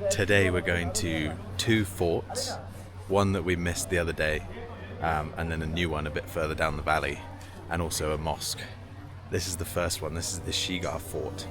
Today we're going to two forts, one that we missed the other day, and then a new one a bit further down the valley, and also a mosque. This is the first one, this is the Shigar Fort.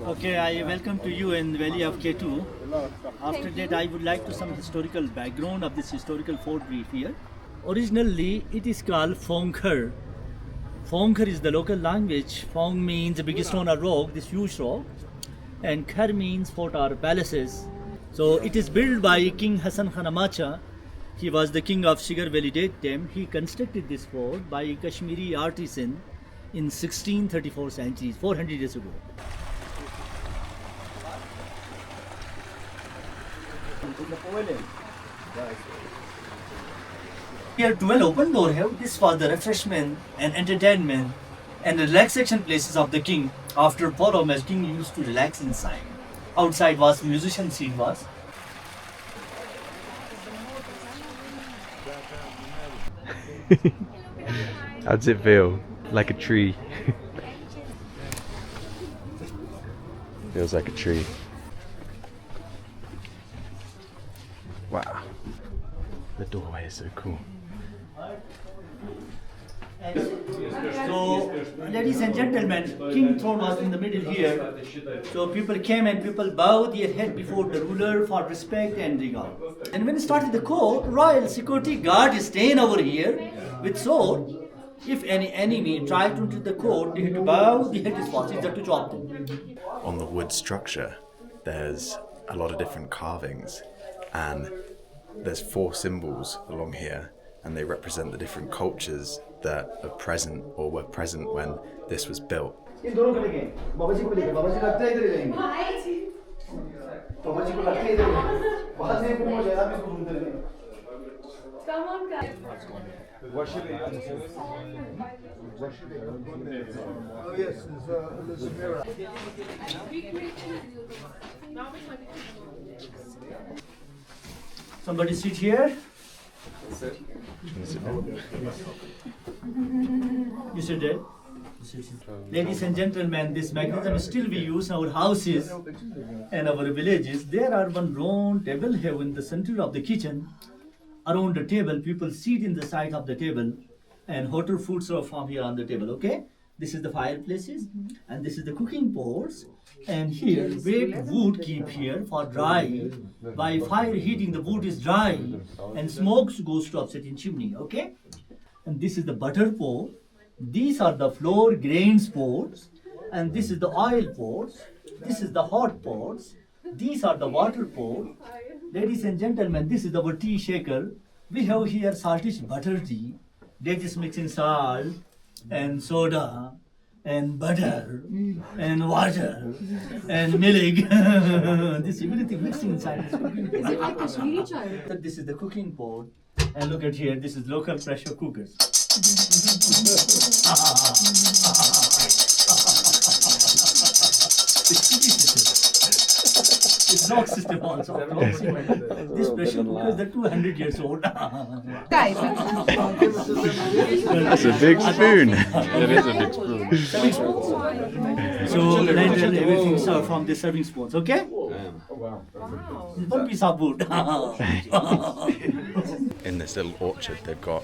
Okay, I welcome to you in the Valley of K2. After that, I would like to some historical background of this historical fort brief here. Originally, it is called Phongkhar. Phongkhar is the local language. Phong means the biggest stone or rock, this huge rock, and Khar means fort or palaces. So it is built by King Hassan Khan Amacha. He was the king of Shigar Valley that time. He constructed this fort by a Kashmiri artisan in 1634 centuries, 400 years ago. Here 12 open door have this for the refreshment and entertainment and the relaxation places of the king. After polo, as king used to relax inside. Outside was musician scene was. How does it feel? Like a tree. Feels like a tree. Wow. The doorway is so cool. So, ladies and gentlemen, king throne was in the middle here. So people came and people bowed their head before the ruler for respect and regard. And when it started the court, royal security guard is staying over here with sword. If any enemy tried to enter the court, they had to bow the head is first, to chop them. On the wood structure, there's a lot of different carvings, and there's 4 symbols along here, and they represent the different cultures that are present or were present when this was built. Somebody sit here. You sit there. Ladies and gentlemen, this mechanism still we use in our houses and our villages. There are one round table here in the center of the kitchen. Around the table, people sit in the side of the table, and hotter foods are from here on the table. Okay, this is the fireplaces, and this is the cooking pots. And here, wet wood keep here for dry. By fire heating, the wood is dry, and smoke goes to upset in chimney. Okay, and this is the butter pot. These are the flour grains pots, and this is the oil pots. This is the hot pots. These are the water pots. Ladies and gentlemen, this is our tea shaker. We have here saltish butter tea. That is mixing salt and soda and butter and water and milk. This everything mixing inside this cooking pot. Is it like Kashmiri chai? This is the cooking pot. And look at here, this is local pressure cookers. It's lock system also. This pressure cookers are 200 years old. Guys, That's a big spoon. It is a big spoon. Serving spoons. So later everything served from the serving spoons, okay? One piece of wood. In this little orchard, they've got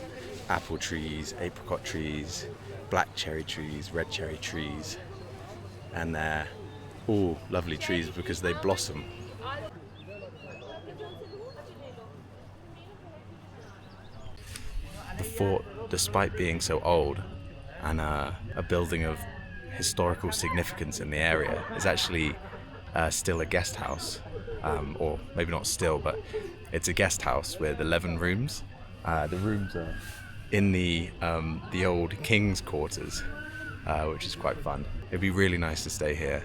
apple trees, apricot trees, black cherry trees, red cherry trees, and they're all lovely trees because they blossom. The fort, despite being so old and a building of historical significance in the area, is actually still a guest house, or maybe not still, but it's a guest house with 11 rooms. The rooms are in the old king's quarters, which is quite fun. It'd be really nice to stay here.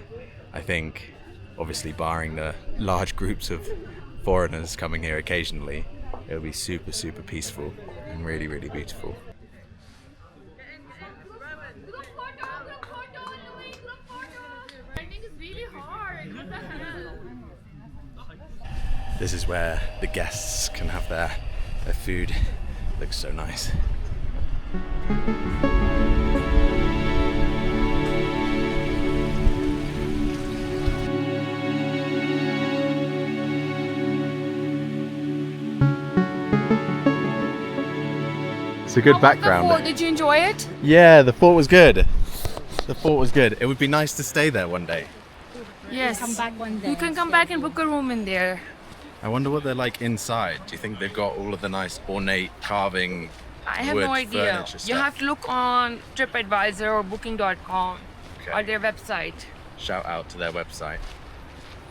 I think, obviously barring the large groups of foreigners coming here occasionally, it'll be super, super peaceful and really, really beautiful. This is where the guests can have their food. Looks so nice. It's a good background. The fort, did you enjoy it? Yeah, the fort was good. The fort was good. It would be nice to stay there one day. Yes. Come back one day. You can come back and book a room in there. I wonder what they're like inside. Do you think they've got all of the nice ornate carving? I have wood no idea. furniture You stuff? have to look on TripAdvisor or Booking.com Okay. or their website. Shout out to their website.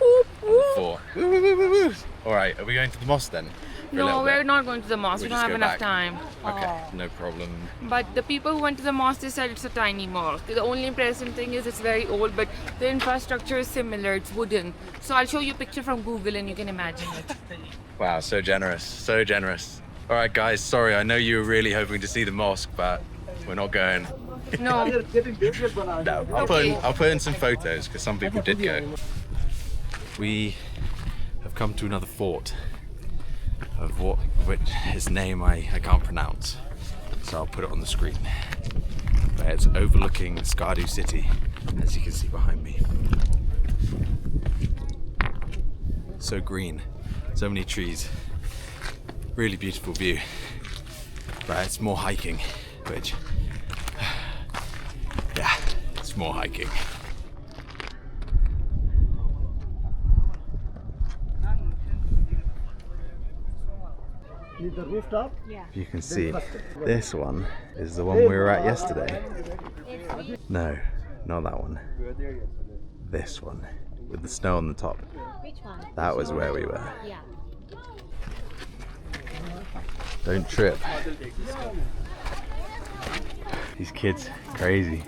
Whoop, whoop. Fort. Woo, woo, woo, woo, woo. All right, are we going to the mosque then? For a No, little we're bit? not going to the mosque. We'll We don't just have go enough back. time. Okay, no problem. But the people who went to the mosque, they said it's a tiny mosque. The only impressive thing is it's very old, but the infrastructure is similar. It's wooden. So I'll show you a picture from Google and you can imagine it. Wow, so generous, so generous. All right, guys, sorry, I know you were really hoping to see the mosque, but we're not going. No. No, I'll put in some photos because some people did go. We have come to another fort of which his name I can't pronounce, so I'll put it on the screen. But it's overlooking Skardu city, as you can see behind me. So green, so many trees, really beautiful view. But it's more hiking, which, yeah, it's more hiking. The rooftop? You can see this one is the one we were at yesterday. No, not that one. This one with the snow on the top. Which one? That was where we were. Yeah. Don't trip. These kids, crazy.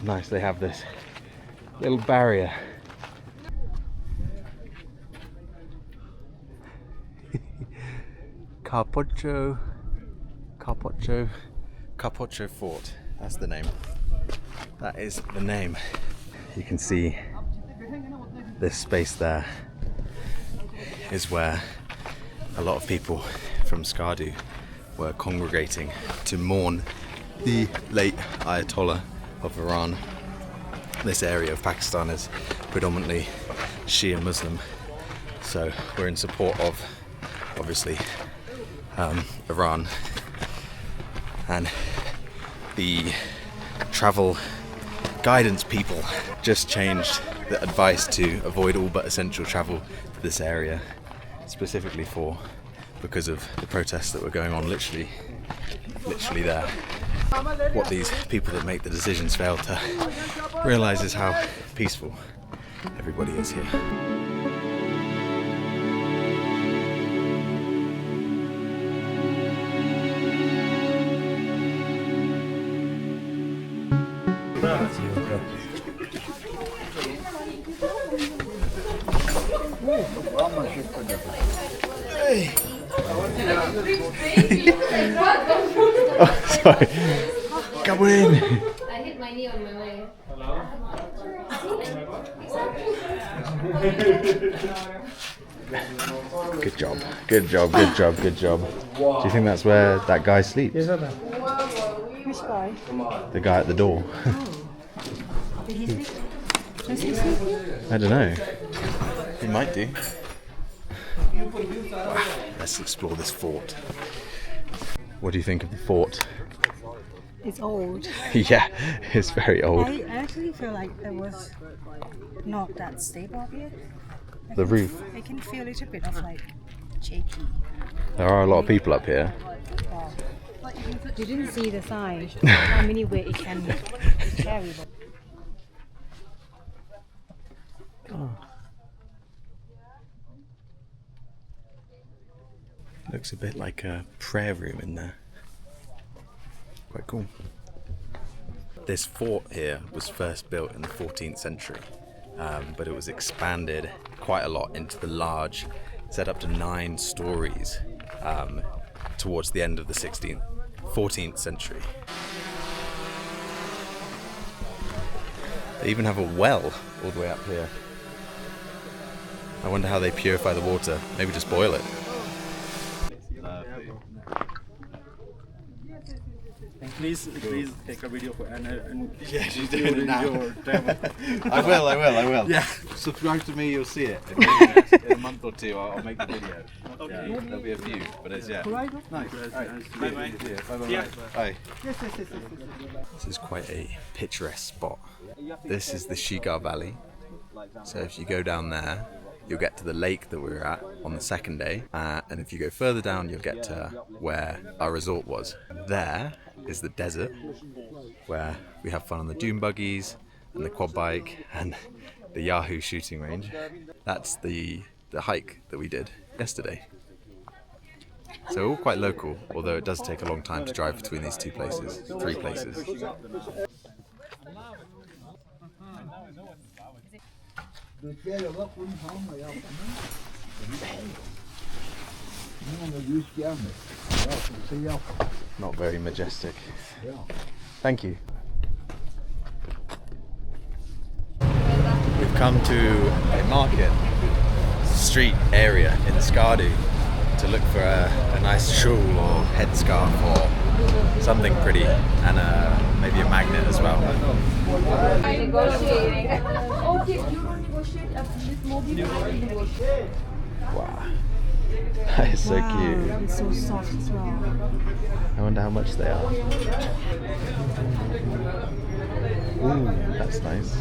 Nice, they have this little barrier. Kharphocho Fort. That's the name. That is the name. You can see this space there is where a lot of people from Skardu were congregating to mourn the late Ayatollah of Iran. This area of Pakistan is predominantly Shia Muslim, so we're in support of, obviously, Iran. And the travel guidance people just changed the advice to avoid all but essential travel to this area, specifically because of the protests that were going on literally there. What these people that make the decisions fail to realise is how peaceful everybody is here. Oh, sorry. Come in. I hit my knee on my way. Good job. Good job. Good job. Good job. Do you think that's where that guy sleeps? Which guy? The guy at the door. Did he sleep? Does he sleep here? I don't know. He might do. Let's explore this fort. What do you think of the fort? It's old. Yeah, it's very old. I actually feel like it was not that stable up here. The roof. I can feel a little bit of like shaky. There are a lot of people up here. You didn't see the sign. How many weight it can carry. Looks a bit like a prayer room in there. Quite cool. This fort here was first built in the 14th century, but it was expanded quite a lot into the large, set up to 9 stories towards the end of the 14th century. They even have a well all the way up here. I wonder how they purify the water. Maybe just boil it. Please take a video for and Yeah, she's doing it now. your travel. I will. Yeah. Subscribe to me, you'll see it. In a month or two, I'll make the video. Okay. Yeah, there'll be a few, but it's, yeah. Nice. Bye. Bye. This is quite a picturesque spot. This is the Shigar Valley. So if you go down there, you'll get to the lake that we were at on the second day. And if you go further down, you'll get to where our resort was. There is the desert, where we have fun on the dune buggies and the quad bike and the Yahoo shooting range. That's the hike that we did yesterday. So all quite local, although it does take a long time to drive between these 3 places. Not very majestic. Thank you. We've come to a market, street area in Skardu to look for a nice shawl or headscarf or something pretty, and maybe a magnet as well. Wow, that is so cute. It's so soft as well. I wonder how much they are. Ooh, that's nice.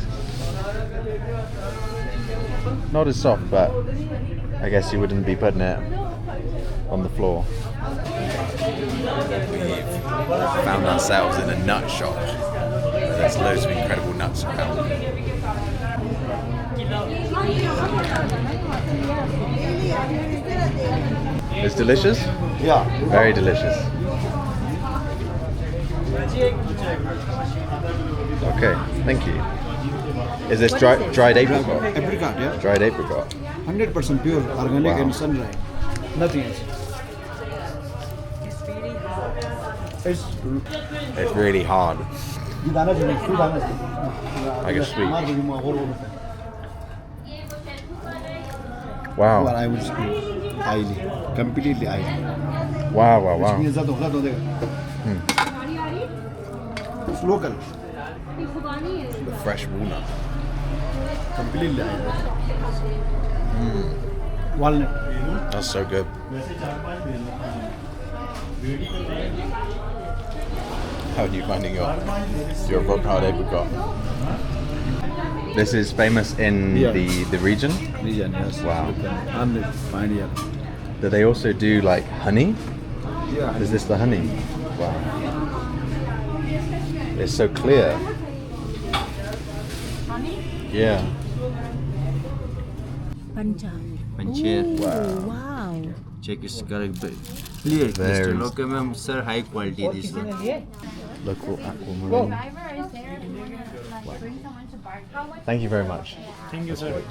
Not as soft, but I guess you wouldn't be putting it on the floor. We've found ourselves in a nut shop. There's loads of incredible nuts around. It's delicious? Yeah. Very delicious. Okay, thank you. Is this dried apricot? Apricot, yeah. Dried apricot. 100% pure, organic Wow. and sun-dried. Nothing else. It's It's really hard. Like a sweet. What Wow. I would say, highly, completely highly. Wow. It's local, The fresh walnut. completely highly. Walnut. That's so good. How are you finding your rock-hard apricot? This is famous in Yeah. the region. Region, yes. Wow. And fine here. Do they also do like honey? Yeah. Is this the honey? Wow. It's so clear. Yeah. Pancha. Panchir. Ooh, wow. Check is correct. Clear Very- crystal. Okay, ma'am. Sir, high quality this one. Local aquamarine. Thank you very much. Thank you, sir.